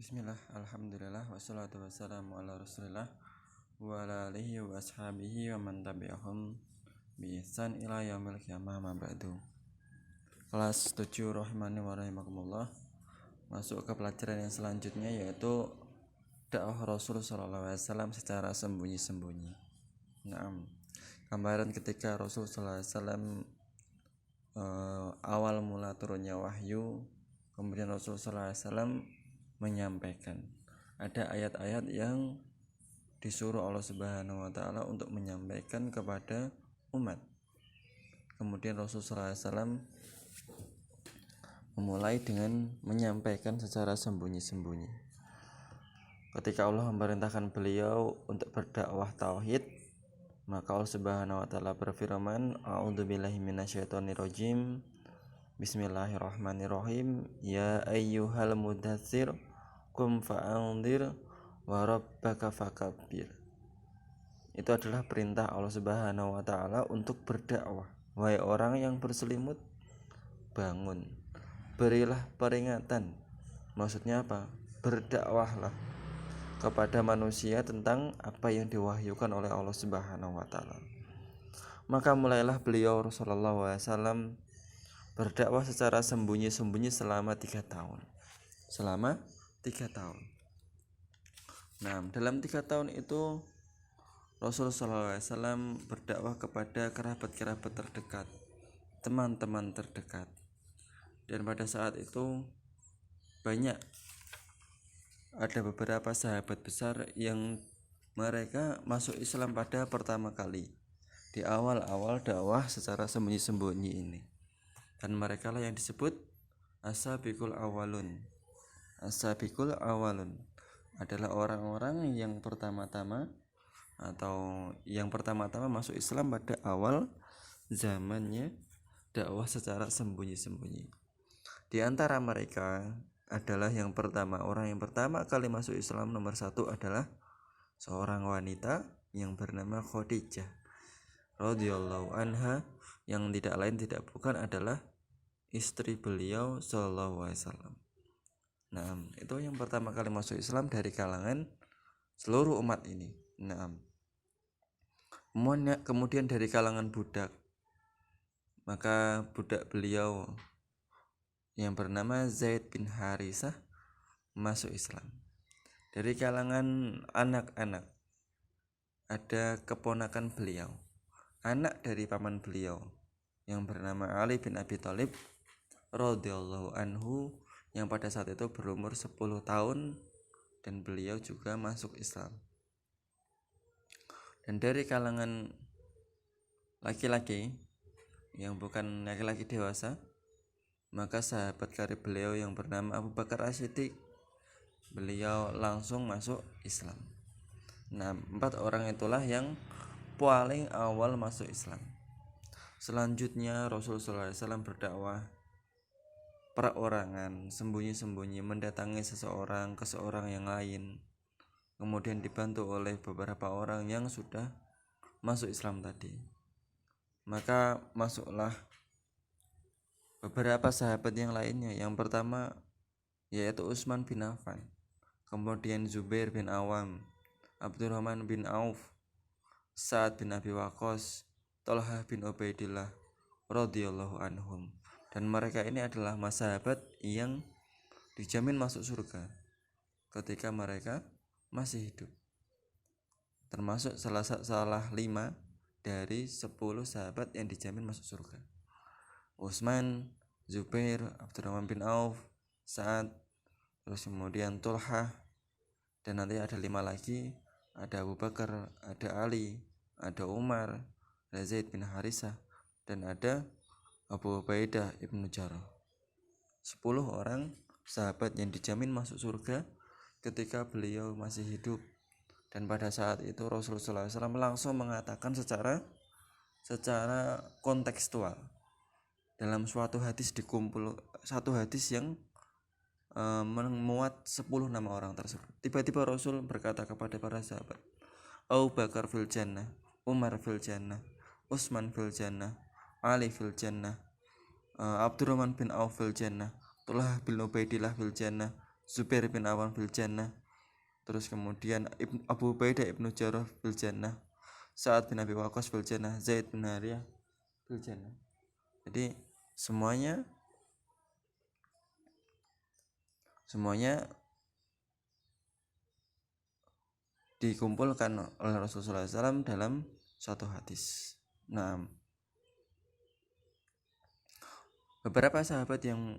Bismillah, alhamdulillah, wassalatu wassalamu ala rasulillah wa ala alihi wa ashabihi wa man tabi'ahum bi ihsan ila yaumil qiyamah ma ba'du. Kelas 7 rahimani wa rahimakumullah. Masuk ke pelajaran yang selanjutnya, yaitu dakwah Rasul sallallahu alaihi wasallam secara sembunyi-sembunyi. Naam. Gambaran ketika Rasul sallallahu alaihi wasallam awal mula turunnya wahyu, kemudian Rasul sallallahu alaihi wasallam menyampaikan. Ada ayat-ayat yang disuruh Allah Subhanahu wa taala untuk menyampaikan kepada umat. Kemudian Rasulullah SAW memulai dengan menyampaikan secara sembunyi-sembunyi. Ketika Allah memerintahkan beliau untuk berdakwah tauhid, maka Allah Subhanahu wa taala berfirman, "A'udzubillahi minasyaitonirrajim. Bismillahirrahmanirrahim. Ya ayyuhal mudatstsir qum fa'anzir wa rabbaka fakabbir." Itu adalah perintah Allah Subhanahu wa taala untuk berdakwah. Wahai orang yang berselimut, bangun, berilah peringatan. Maksudnya apa? Berdakwahlah kepada manusia tentang apa yang diwahyukan oleh Allah Subhanahu wa taala. Maka mulailah beliau Rasulullah SAW berdakwah secara sembunyi-sembunyi selama 3 tahun. Selama 3 tahun. Nah, dalam 3 tahun itu Rasulullah SAW berdakwah kepada kerabat-kerabat terdekat, teman-teman terdekat. Dan pada saat itu ada beberapa sahabat besar yang mereka masuk Islam pada pertama kali, di awal-awal dakwah secara sembunyi-sembunyi ini. Dan mereka lah yang disebut as-sabiqul awwalun. As-sabiqul awwalun adalah orang-orang yang pertama-tama masuk Islam pada awal zamannya dakwah secara sembunyi-sembunyi. Di antara mereka adalah orang yang pertama kali masuk Islam, nomor 1 adalah seorang wanita yang bernama Khadijah radhiyallahu anha, yang tidak lain tidak bukan adalah istri beliau sallallahu alaihi wasallam. Nah, itu yang pertama kali masuk Islam dari kalangan seluruh umat ini. Nah, kemudian dari kalangan budak, maka budak beliau yang bernama Zaid bin Harisah masuk Islam. Dari kalangan anak-anak ada keponakan beliau, anak dari paman beliau yang bernama Ali bin Abi Thalib radhiyallahu anhu, yang pada saat itu berumur 10 tahun, dan beliau juga masuk Islam. Dan dari kalangan laki-laki yang bukan laki-laki dewasa, maka sahabat karib beliau yang bernama Abu Bakar As-Siddiq, beliau langsung masuk Islam. Nah, 4 orang itulah yang paling awal masuk Islam. Selanjutnya Rasulullah SAW berdakwah perorangan, sembunyi-sembunyi, mendatangi seseorang ke seorang yang lain, kemudian dibantu oleh beberapa orang yang sudah masuk Islam tadi. Maka masuklah beberapa sahabat yang lainnya. Yang pertama yaitu Utsman bin Affan, kemudian Zubair bin Awam, Abdurrahman bin Auf, Sa'ad bin Abi Waqqas, Thalhah bin Ubaidillah radhiyallahu anhum. Dan mereka ini adalah sahabat yang dijamin masuk surga ketika mereka masih hidup. Termasuk salah 5 dari 10 sahabat yang dijamin masuk surga. Utsman, Zubair, Abdurrahman bin Auf, Sa'ad, terus kemudian Thalhah, dan nanti ada 5 lagi, ada Abu Bakar, ada Ali, ada Umar, ada Zaid bin Harisah, dan ada Abu Ubaidah ibnu Jarrah. 10 orang sahabat yang dijamin masuk surga ketika beliau masih hidup. Dan pada saat itu Rasulullah SAW langsung mengatakan secara kontekstual dalam satu hadis yang memuat 10 nama orang tersebut. Tiba-tiba Rasul berkata kepada para sahabat, Abu Bakar fil jannah, Umar fil jannah, Utsman fil jannah, Ali fil jannah, Abdurrahman bin Auf fil jannah, Thalhah bin Ubaidillah fil jannah, Zubair bin Awam fil jannah, terus kemudian Abu Ubaidah ibnu Jarrah fil jannah, Sa'ad bin Abi Waqqas fil jannah, Zaid bin Harithah fil jannah. Jadi semuanya dikumpulkan oleh Rasulullah SAW dalam suatu hadis. Nah, beberapa sahabat yang